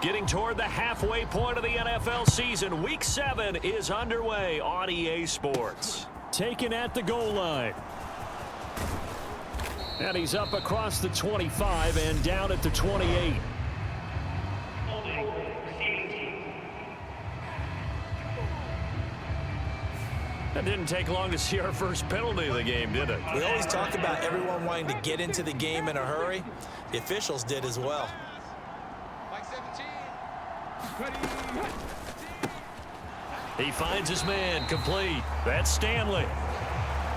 Getting toward the halfway point of the NFL season. Week 7 is underway on EA Sports. Taken at the goal line. And he's up across the 25 and down at the 28. That didn't take long to see our first penalty of the game, did it? We always talk about everyone wanting to get into the game in a hurry. The officials did as well. He finds his man, complete. That's Stanley.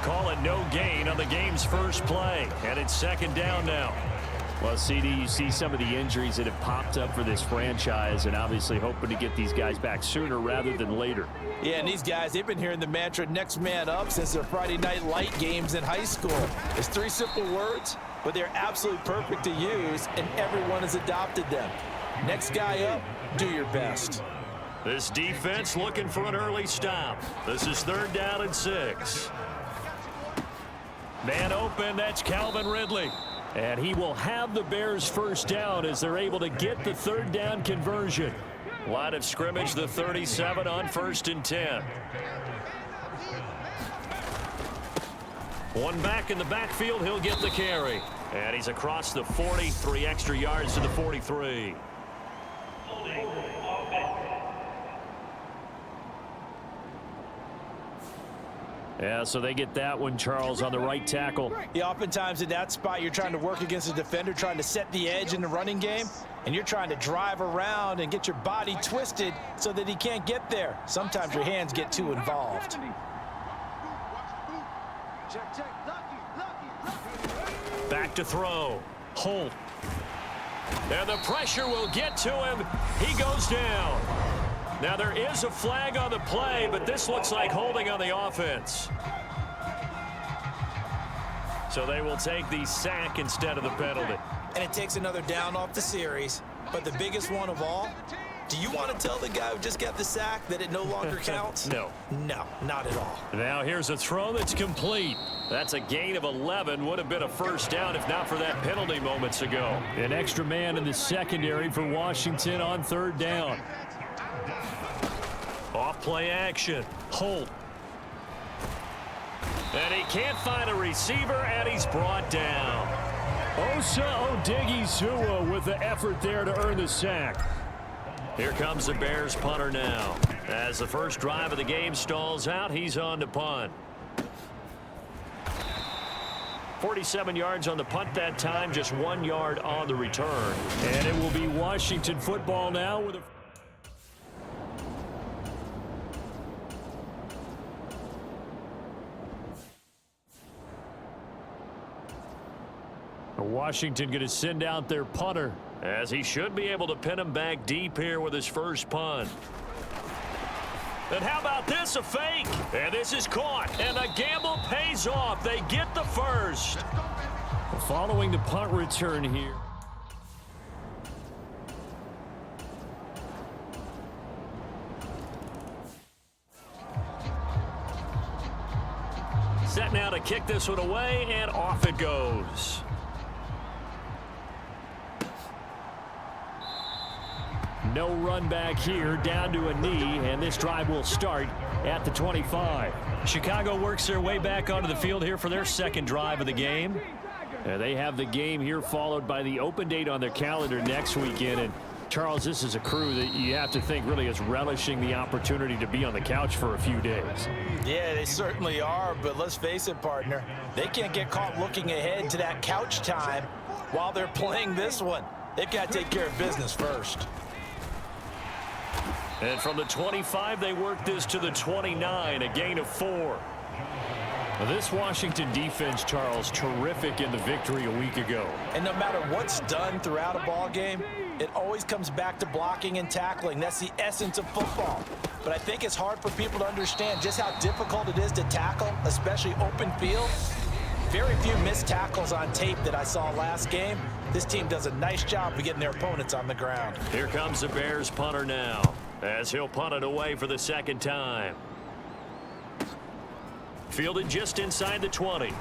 Call it no gain on the game's first play, and it's second down now. Well, CD, you see some of the injuries that have popped up for this franchise, and obviously hoping to get these guys back sooner rather than later. Yeah, and these guys, they've been hearing the mantra next man up since their Friday night light games in high school. It's 3 simple words, but they're absolutely perfect to use, and everyone has adopted them. Next guy up, do your best. This defense looking for an early stop. This is 3rd down and 6. Man open, that's Calvin Ridley. And he will have the Bears first down as they're able to get the 3rd down conversion. Line of scrimmage, the 37 on 1st and 10. One back in the backfield, he'll get the carry. And he's across the 40, 3 extra yards to the 43. Yeah, so they get that one, Charles, on the right tackle. Yeah, oftentimes in that spot, you're trying to work against a defender, trying to set the edge in the running game, and you're trying to drive around and get your body twisted so that he can't get there. Sometimes your hands get too involved. Back to throw. Holt. And the pressure will get to him. He goes down. Now, there is a flag on the play, but this looks like holding on the offense. So they will take the sack instead of the penalty. And it takes another down off the series. But the biggest one of all, do you want to tell the guy who just got the sack that it no longer counts? No. No, not at all. Now here's a throw that's complete. That's a gain of 11. Would have been a first down if not for that penalty moments ago. An extra man in the secondary for Washington on 3rd down. Off play action. Holt. And he can't find a receiver, and he's brought down. Osa Odighizuwa with the effort there to earn the sack. Here comes the Bears punter now. As the first drive of the game stalls out, he's on to punt. 47 yards on the punt that time, just 1 yard on the return. And it will be Washington football now with a... Washington going to send out their punter, as he should be able to pin him back deep here with his first punt. And how about this, a fake? And this is caught, and the gamble pays off. They get the first. Following the punt return here. Set now to kick this one away, and off it goes. No run back here, down to a knee, and this drive will start at the 25. Chicago works their way back onto the field here for their second drive of the game. They have the game here followed by the open date on their calendar next weekend. And Charles, this is a crew that you have to think really is relishing the opportunity to be on the couch for a few days. Yeah, they certainly are, but let's face it, partner. They can't get caught looking ahead to that couch time while they're playing this one. They've got to take care of business first. And from the 25, they work this to the 29, a gain of 4. This Washington defense, Charles, terrific in the victory a week ago. And no matter what's done throughout a ball game, it always comes back to blocking and tackling. That's the essence of football. But I think it's hard for people to understand just how difficult it is to tackle, especially open field. Very few missed tackles on tape that I saw last game. This team does a nice job of getting their opponents on the ground. Here comes the Bears punter now, as he'll punt it away for the second time. Fielded just inside the 20.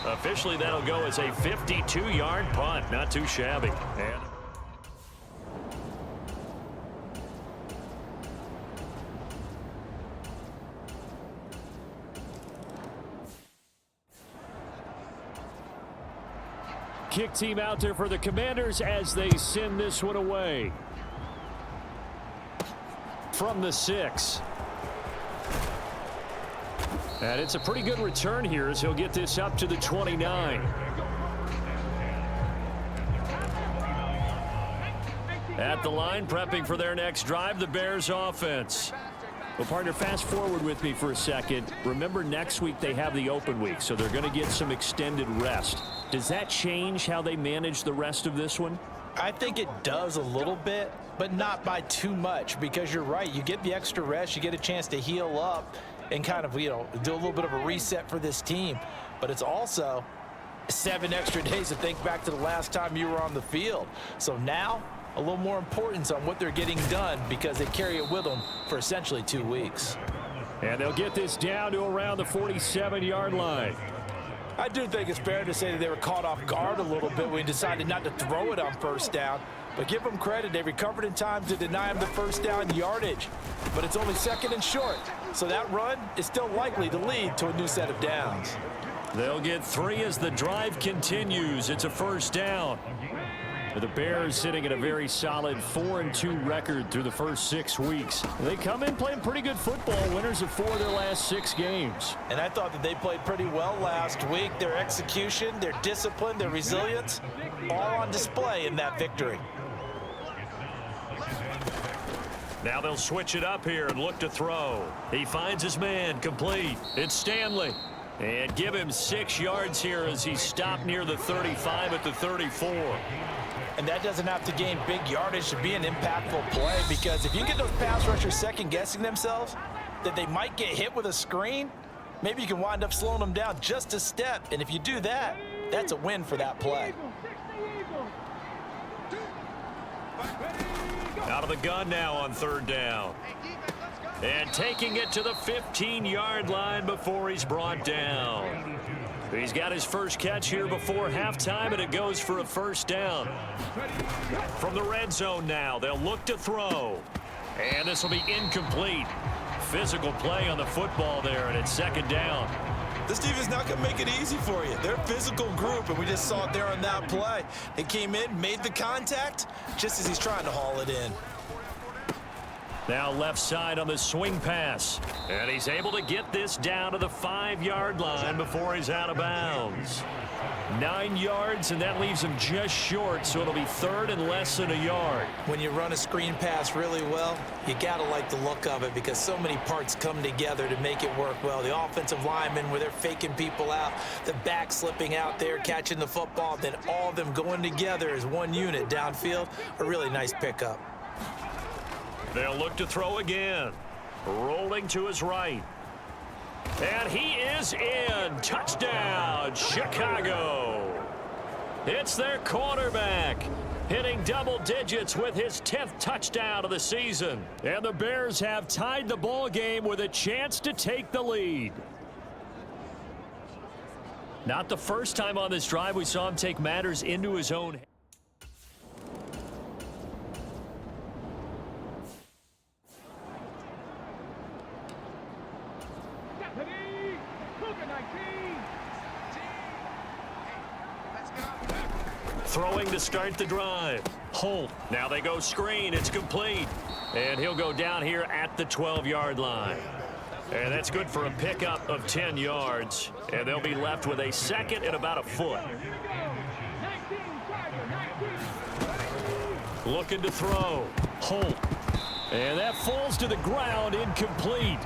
Officially, that'll go as a 52-yard punt. Not too shabby. And kick team out there for the Commanders as they send this one away. From the 6. And it's a pretty good return here as he'll get this up to the 29. At the line, prepping for their next drive, the Bears offense. Well, partner, fast forward with me for a second. Remember, next week they have the open week, so they're going to get some extended rest. Does that change how they manage the rest of this one? I think it does a little bit, but not by too much, because you're right. You get the extra rest, you get a chance to heal up and kind of, do a little bit of a reset for this team. But it's also 7 extra days to think back to the last time you were on the field. So now, a little more importance on what they're getting done because they carry it with them for essentially 2 weeks. And they'll get this down to around the 47-yard line. I do think it's fair to say that they were caught off guard a little bit when we decided not to throw it on first down. But give them credit. They recovered in time to deny them the first down yardage. But it's only 2nd and short. So that run is still likely to lead to a new set of downs. They'll get 3 as the drive continues. It's a first down. The Bears sitting at a very solid 4-2 record through the first 6 weeks. They come in playing pretty good football, winners of 4 of their last 6 games. And I thought that they played pretty well last week. Their execution, their discipline, their resilience, all on display in that victory. Now they'll switch it up here and look to throw. He finds his man, complete. It's Stanley. And give him 6 yards here as he stopped near the 35 at the 34. And that doesn't have to gain big yardage to be an impactful play, because if you get those pass rushers second-guessing themselves that they might get hit with a screen, maybe you can wind up slowing them down just a step. And if you do that, that's a win for that play. Out of the gun now on 3rd down. And taking it to the 15-yard line before he's brought down. He's got his first catch here before halftime, and it goes for a first down. From the red zone now, they'll look to throw. And this will be incomplete. Physical play on the football there, and it's 2nd down. This defense not going to make it easy for you. They're a physical group, and we just saw it there on that play. It came in, made the contact, just as he's trying to haul it in. Now left side on the swing pass. And he's able to get this down to the 5-yard line before he's out of bounds. 9 yards, and that leaves him just short, so it'll be 3rd and less than a yard. When you run a screen pass really well, you got to like the look of it because so many parts come together to make it work well. The offensive linemen, where they're faking people out, the back slipping out there, catching the football, then all of them going together as one unit downfield, a really nice pickup. They'll look to throw again. Rolling to his right. And he is in. Touchdown, Chicago. It's their quarterback, hitting double digits with his 10th touchdown of the season. And the Bears have tied the ball game with a chance to take the lead. Not the first time on this drive we saw him take matters into his own hands. Throwing to start the drive. Holt. Now they go screen. It's complete. And he'll go down here at the 12-yard line. And that's good for a pickup of 10 yards. And they'll be left with a 2nd and about a foot. Looking to throw. Holt. And that falls to the ground, incomplete.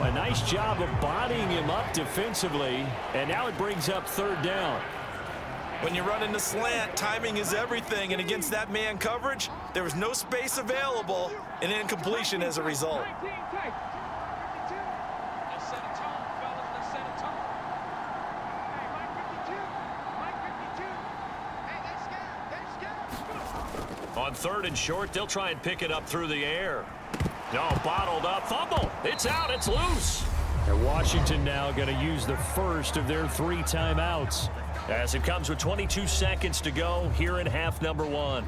A nice job of bodying him up defensively. And now it brings up 3rd down. When you run in the slant, timing is everything, and against that man coverage, there was no space available, and incompletion as a result. On 3rd and short, they'll try and pick it up through the air. No, bottled up, fumble. It's out, it's loose. And Washington now going to use the first of their 3 timeouts. As it comes with 22 seconds to go here in half number 1.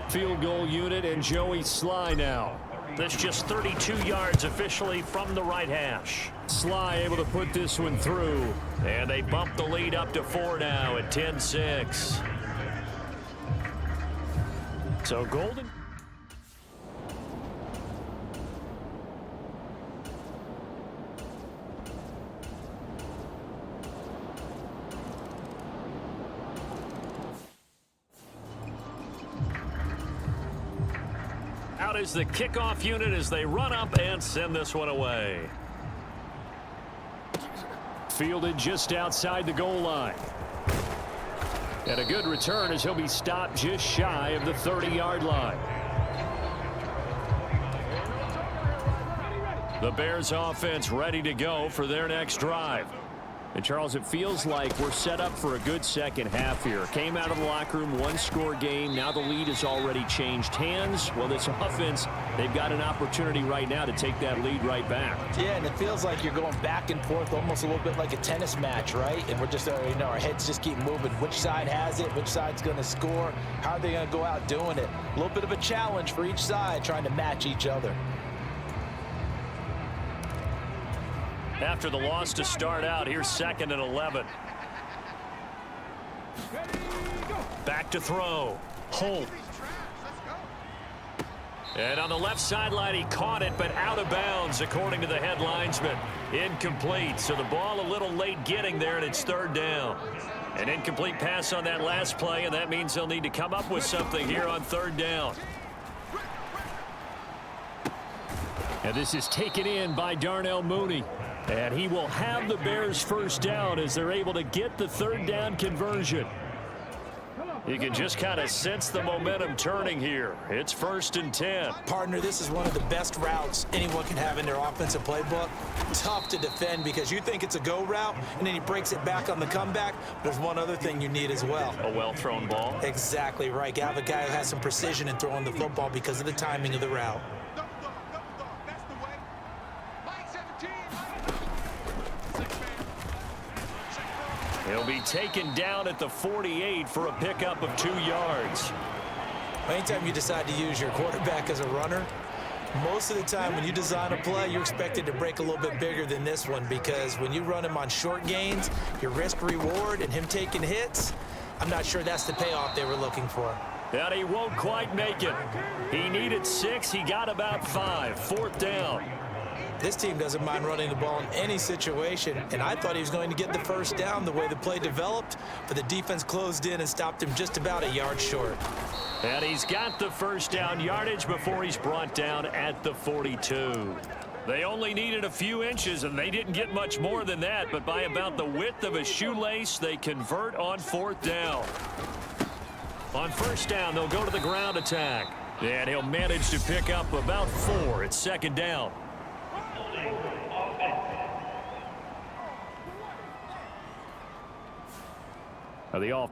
Field goal unit and Joey Sly now. That's just 32 yards officially from the right hash. Sly able to put this one through. And they bump the lead up to 4 now at 10-6. So Golden. Out is the kickoff unit as they run up and send this one away. Fielded just outside the goal line. And a good return as he'll be stopped just shy of the 30-yard line. The Bears offense ready to go for their next drive. And, Charles, it feels like we're set up for a good second half here. Came out of the locker room, one-score game. Now the lead has already changed hands. Well, this offense, they've got an opportunity right now to take that lead right back. Yeah, and it feels like you're going back and forth almost a little bit like a tennis match, right? And we're just, our heads just keep moving. Which side has it? Which side's going to score? How are they going to go out doing it? A little bit of a challenge for each side trying to match each other. After the loss to start out, here's 2nd and 11. Back to throw. Holt. And on the left sideline, he caught it, but out of bounds, according to the head linesman. Incomplete, so the ball a little late getting there, and it's 3rd down. An incomplete pass on that last play, and that means they'll need to come up with something here on 3rd down. And this is taken in by Darnell Mooney. And he will have the Bears first down as they're able to get the 3rd down conversion. You can just kind of sense the momentum turning here. It's 1st and 10. Partner, this is one of the best routes anyone can have in their offensive playbook. Tough to defend because you think it's a go route, and then he breaks it back on the comeback. There's one other thing you need as well. A well-thrown ball. Exactly right. You have a guy who has some precision in throwing the football because of the timing of the route. He'll be taken down at the 48 for a pickup of 2 yards. Anytime you decide to use your quarterback as a runner, most of the time when you design a play, you're expected to break a little bit bigger than this one because when you run him on short gains, your risk-reward and him taking hits, I'm not sure that's the payoff they were looking for. And he won't quite make it. He needed 6. He got about 5. 4th down. This team doesn't mind running the ball in any situation, and I thought he was going to get the first down the way the play developed, but the defense closed in and stopped him just about a yard short. And he's got the first down yardage before he's brought down at the 42. They only needed a few inches, and they didn't get much more than that, but by about the width of a shoelace, they convert on 4th down. On 1st down, they'll go to the ground attack, and he'll manage to pick up about 4. It's 2nd down. The off.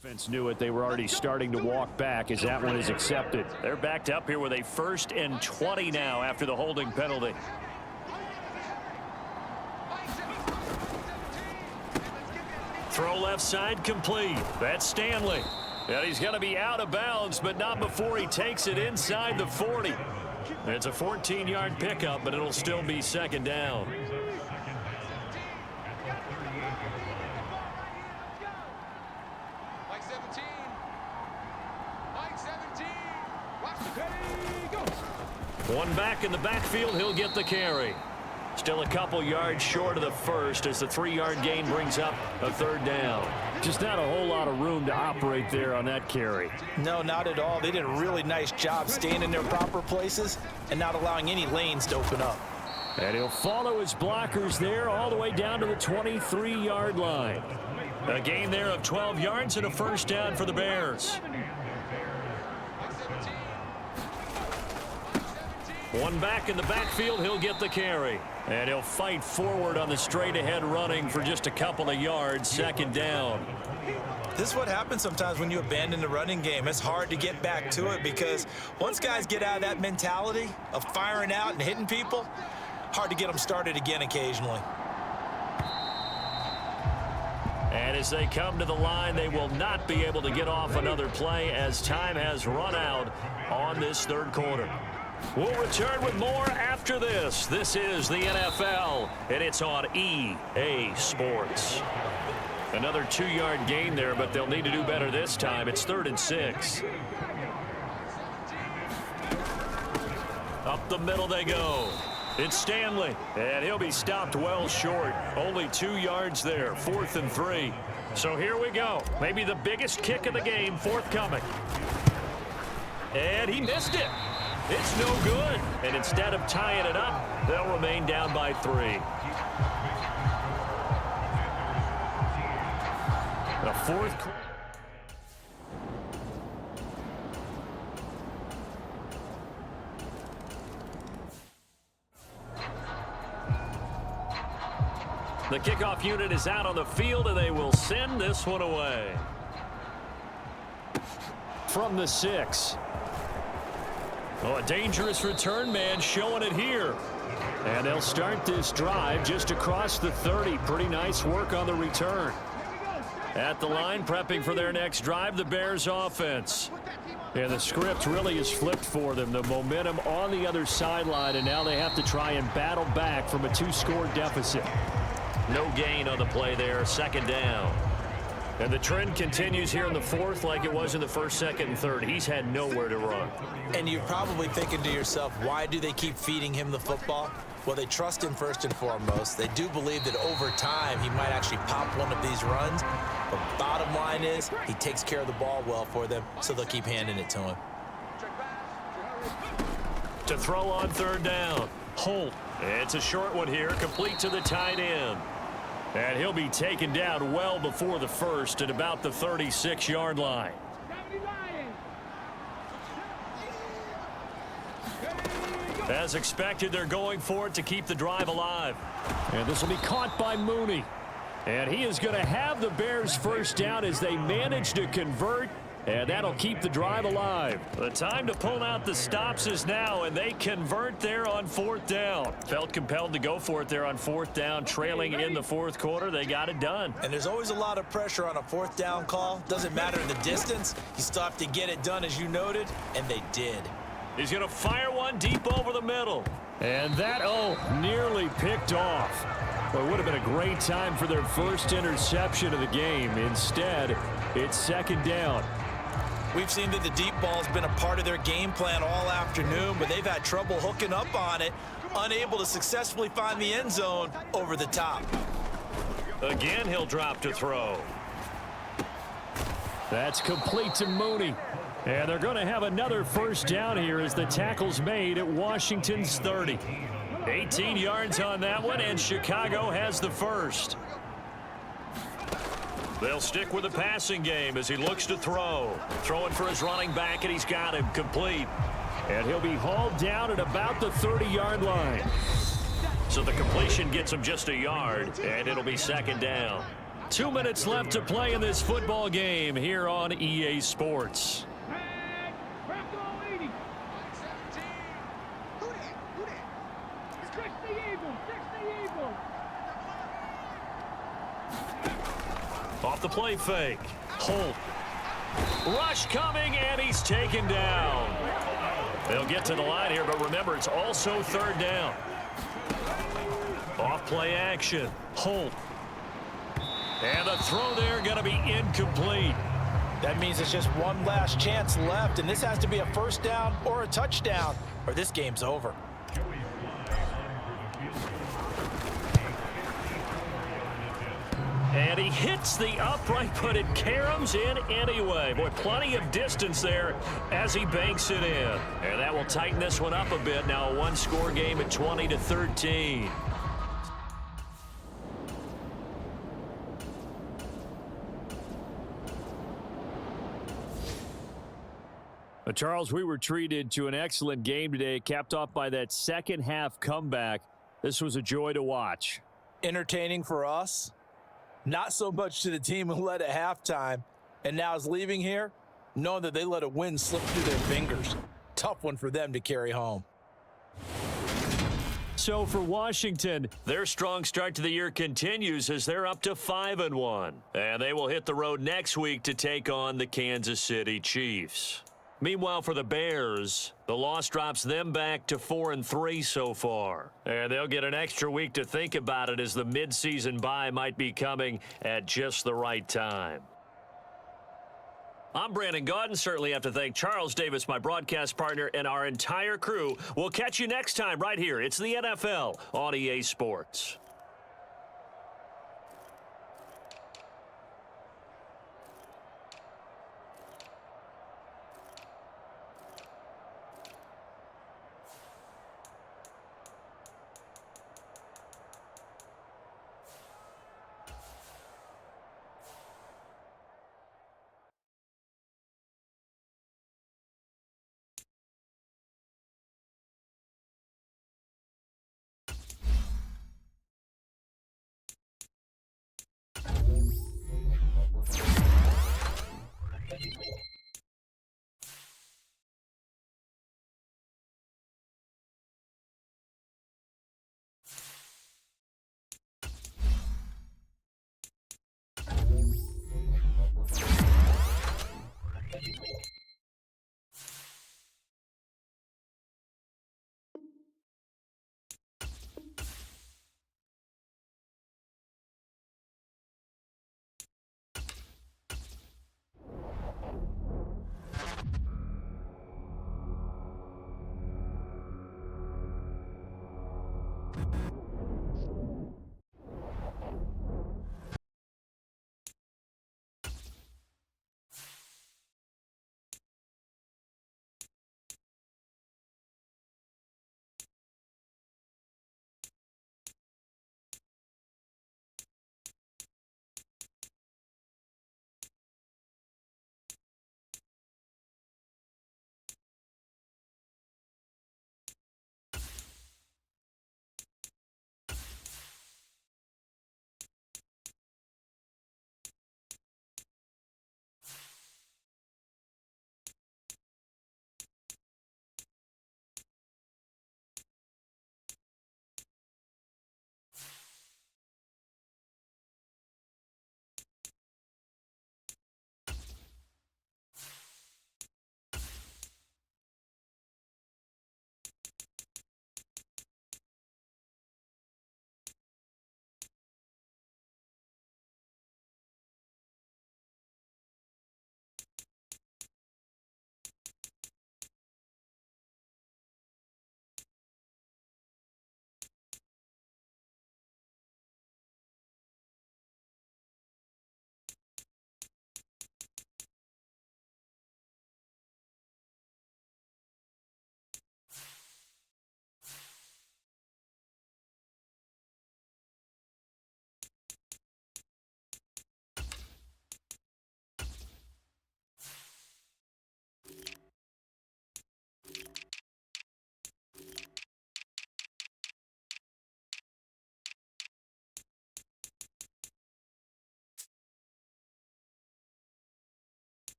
Defense knew it. They were already starting to walk back as that one is accepted. They're backed up here with a 1st and 20 now after the holding penalty. Throw left side complete. That's Stanley. And he's going to be out of bounds, but not before he takes it inside the 40. It's a 14-yard pickup, but it'll still be 2nd down. One back in the backfield, he'll get the carry. Still a couple yards short of the first as the 3-yard gain brings up a 3rd down. Just not a whole lot of room to operate there on that carry. No, not at all. They did a really nice job staying in their proper places and not allowing any lanes to open up. And he'll follow his blockers there all the way down to the 23-yard line. A gain there of 12 yards and a 1st down for the Bears. One back in the backfield, he'll get the carry. And he'll fight forward on the straight-ahead running for just a couple of yards, 2nd down. This is what happens sometimes when you abandon the running game. It's hard to get back to it because once guys get out of that mentality of firing out and hitting people, hard to get them started again occasionally. And as they come to the line, they will not be able to get off another play as time has run out on this 3rd quarter. We'll return with more after this. This is the NFL, and it's on EA Sports. Another 2-yard gain there, but they'll need to do better this time. It's 3rd and 6. Up the middle they go. It's Stanley, and he'll be stopped well short. Only 2 yards there, 4th and 3. So here we go. Maybe the biggest kick of the game forthcoming. And he missed it. It's no good. And instead of tying it up, they'll remain down by 3. The 4th quarter. The kickoff unit is out on the field, and they will send this one away. From the 6. Oh, a dangerous return man showing it here. And they'll start this drive just across the 30. Pretty nice work on the return. At the line, prepping for their next drive, the Bears offense. And the script really is flipped for them. The momentum on the other sideline, and now they have to try and battle back from a 2-score deficit. No gain on the play there, 2nd down. And the trend continues here in the 4th like it was in the 1st, 2nd, and 3rd. He's had nowhere to run. And you're probably thinking to yourself, why do they keep feeding him the football? Well, they trust him first and foremost. They do believe that over time he might actually pop one of these runs. But bottom line is he takes care of the ball well for them, so they'll keep handing it to him. To throw on 3rd down. Holt. It's a short one here, complete to the tight end. And he'll be taken down well before the 1st at about the 36-yard line. As expected, they're going for it to keep the drive alive. And this will be caught by Mooney. And he is going to have the Bears 1st down as they manage to convert. And that'll keep the drive alive. The time to pull out the stops is now, and they convert there on 4th down. Felt compelled to go for it there on 4th down, trailing in the 4th quarter. They got it done. And there's always a lot of pressure on a 4th down call. Doesn't matter the distance. You still have to get it done, as you noted, and they did. He's going to fire one deep over the middle. And that, nearly picked off. Well, it would have been a great time for their first interception of the game. Instead, it's 2nd down. We've seen that the deep ball has been a part of their game plan all afternoon, but they've had trouble hooking up on it, unable to successfully find the end zone over the top. Again, he'll drop to throw. That's complete to Mooney. And they're going to have another 1st down here as the tackle's made at Washington's 30. 18 yards on that one, and Chicago has the 1st. They'll stick with the passing game as he looks to throw. Throwing for his running back, and he's got him complete. And he'll be hauled down at about the 30-yard line. So the completion gets him just a yard, and it'll be 2nd down. 2 minutes left to play in this football game here on EA Sports. Off the play fake. Holt. Rush coming, and he's taken down. They'll get to the line here, but remember, it's also 3rd down. Off play action. Holt. And the throw there going to be incomplete. That means it's just one last chance left, and this has to be a 1st down or a touchdown, or this game's over. And he hits the upright, but it caroms in anyway. Boy, plenty of distance there as he banks it in. And that will tighten this one up a bit. Now a one-score game at 20-13. Charles, we were treated to an excellent game today, capped off by that second half comeback. This was a joy to watch. Entertaining for us. Not so much to the team who led at halftime and now is leaving here, knowing that they let a win slip through their fingers. Tough one for them to carry home. So for Washington, their strong start to the year continues as they're up to 5-1. And they will hit the road next week to take on the Kansas City Chiefs. Meanwhile, for the Bears, the loss drops them back to 4-3 so far. And they'll get an extra week to think about it as the midseason bye might be coming at just the right time. I'm Brandon Gaudin. Certainly have to thank Charles Davis, my broadcast partner, and our entire crew. We'll catch you next time right here. It's the NFL on EA Sports.